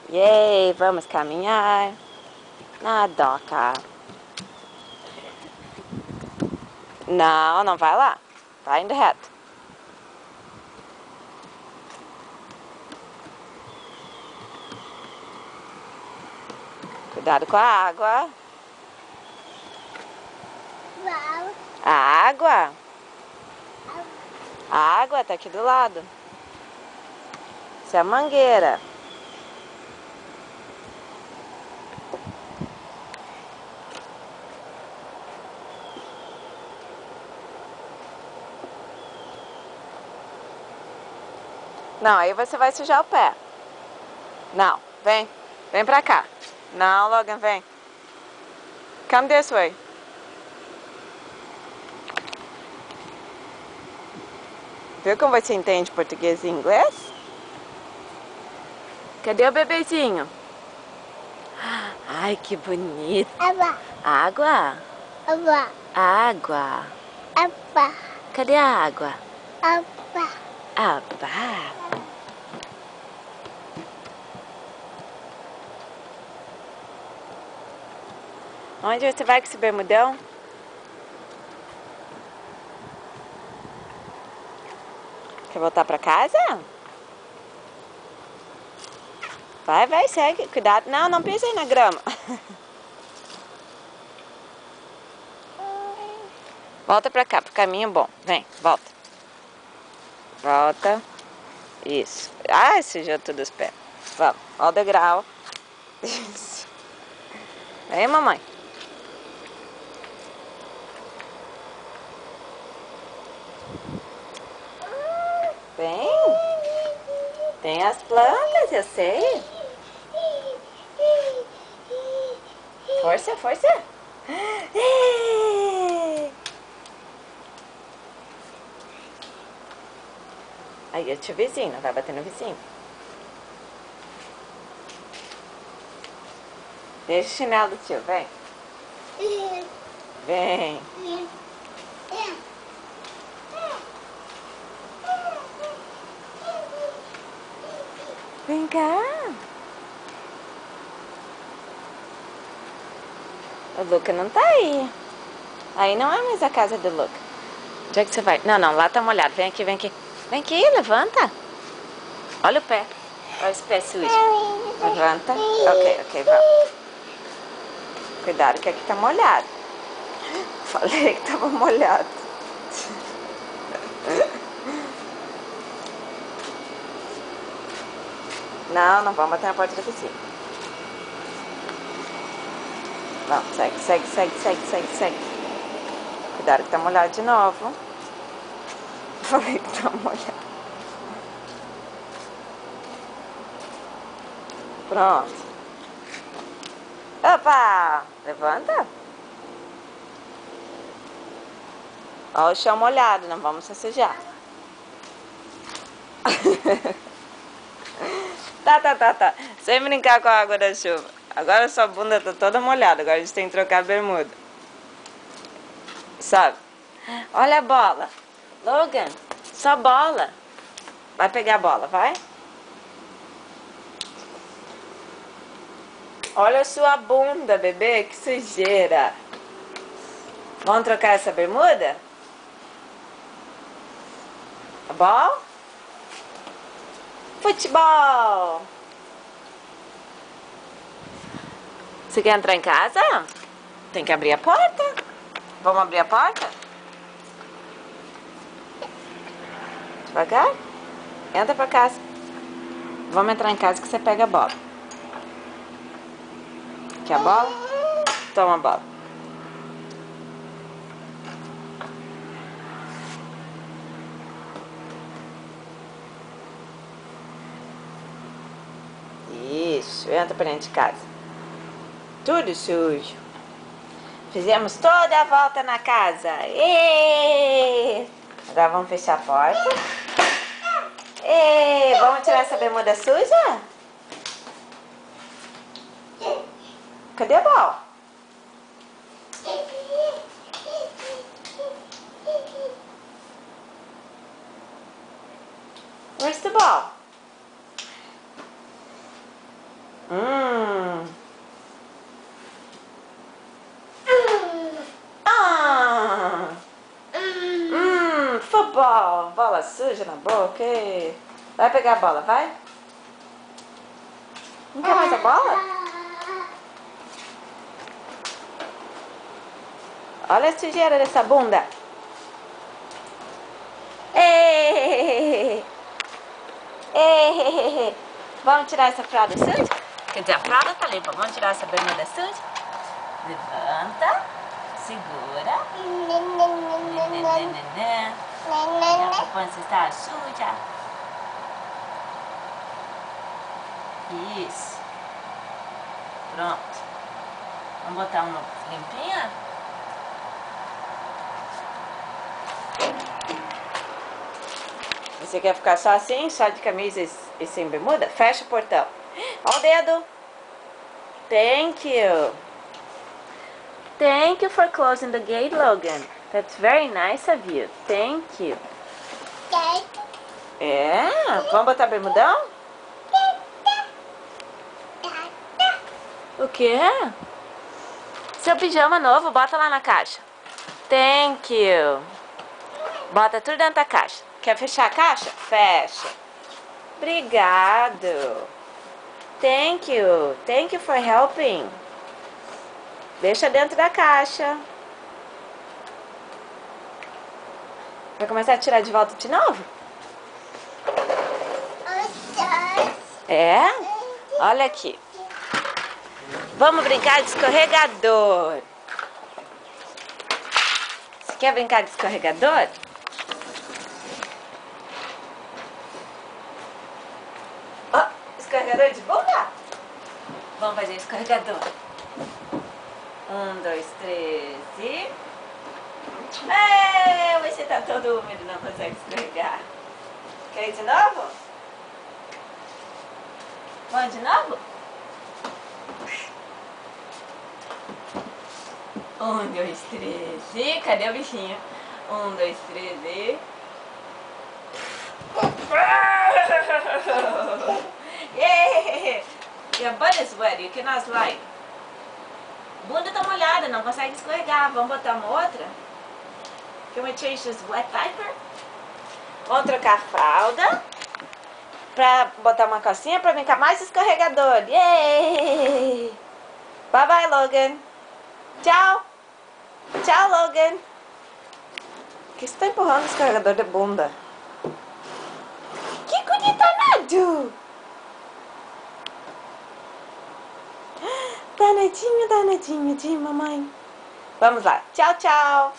Yay, vamos caminhar na doca. Não, não vai lá. Vai indo reto. Cuidado com a água. A água? A água tá aqui do lado. Isso é a mangueira. Não, aí você vai sujar o pé. Não, vem. Vem pra cá. Não, Logan, vem. Come this way. Viu como você entende português e inglês? Cadê o bebezinho? Ai, que bonito. Água. Água? Água. Água. Água. Cadê a água? Água. Água. Onde você vai com esse bermudão? Quer voltar pra casa? Vai, vai, segue. Cuidado. Não, não pisa aí na grama. Volta pra cá, pro caminho bom. Vem, volta. Volta. Isso. Ai, sujou tudo os pés. Vamos, ó o degrau. Isso. Vem, mamãe. Vem. Tem as plantas, eu sei. Força, força. Aí eu te vizinho, não vai bater no vizinho. Deixa o chinelo do tio, vem. Vem. Vem cá. O Luca não tá aí. Aí não é mais a casa do Luca. Onde é que você vai? Não, não, lá tá molhado. Vem aqui, vem aqui. Vem aqui, levanta. Olha o pé. Olha os pés sujos. Levanta. Ok, ok, vamos. Cuidado que aqui tá molhado. Falei que tava molhado. Não, não vamos bater na porta da piscina. Vamos, segue, segue, segue, segue, segue, segue. Cuidado que tá molhado de novo. Falei que tá molhado. Pronto. Opa! Levanta. Olha o chão molhado, não vamos se sujar. Tá. Sem brincar com a água da chuva. Agora sua bunda tá toda molhada. Agora a gente tem que trocar a bermuda. Sabe? Olha a bola. Logan, só bola. Vai pegar a bola, vai? Olha a sua bunda, bebê. Que sujeira. Vamos trocar essa bermuda? A bola? Futebol. Você quer entrar em casa? Tem que abrir a porta. Vamos abrir a porta? Devagar. Entra pra casa. Vamos entrar em casa que você pega a bola. Quer a bola? Toma a bola. Isso, entra pra dentro de casa. Tudo sujo. Fizemos toda a volta na casa. E agora vamos fechar a porta. E vamos tirar essa bermuda suja? Cadê a bola? Where's the ball? Ah. Futebol. Bola suja na boca. Vai pegar a bola, vai. Não quer mais a bola? Olha a sujeira dessa bunda. Ei. Vamos tirar essa fralda suja? Quer dizer, a fralda tá limpa. Vamos tirar essa bermuda suja? Levanta. Segura. Minha poupança está suja. Isso. Pronto. Vamos botar uma limpinha? Você quer ficar só assim, só de camisa e sem bermuda? Fecha o portão. Olha o dedo. Thank you. Thank you for closing the gate, Logan. That's very nice of you. Thank you. É? Vamos botar bermudão? O quê? Seu pijama novo, bota lá na caixa. Thank you. Bota tudo dentro da caixa. Quer fechar a caixa? Fecha. Obrigado. Thank you. Thank you for helping. Deixa dentro da caixa. Vai começar a tirar de volta de novo? É? Olha aqui. Vamos brincar de escorregador. Você quer brincar de escorregador? Oh, escorregador de bunda? Vamos fazer escorregador. 1, 2, 3 e... você tá todo úmido, não consegue escorregar. Quer ir de novo? Vamos de novo? 1, 2, 3 e... Cadê o bichinho? 1, 2, 3 e... Yeah! Your butt is wet, you cannot slide. Bunda tá molhada, não consegue escorregar. Vamos botar uma outra? Can we change this wet diaper? Vamos trocar a fralda pra botar uma calcinha pra brincar mais escorregador. Yay! Bye bye, Logan. Tchau. Tchau, Logan. Por que você tá empurrando o escorregador de bunda? Que danado! Danadinho, danadinho de mamãe. Vamos lá. Tchau, tchau.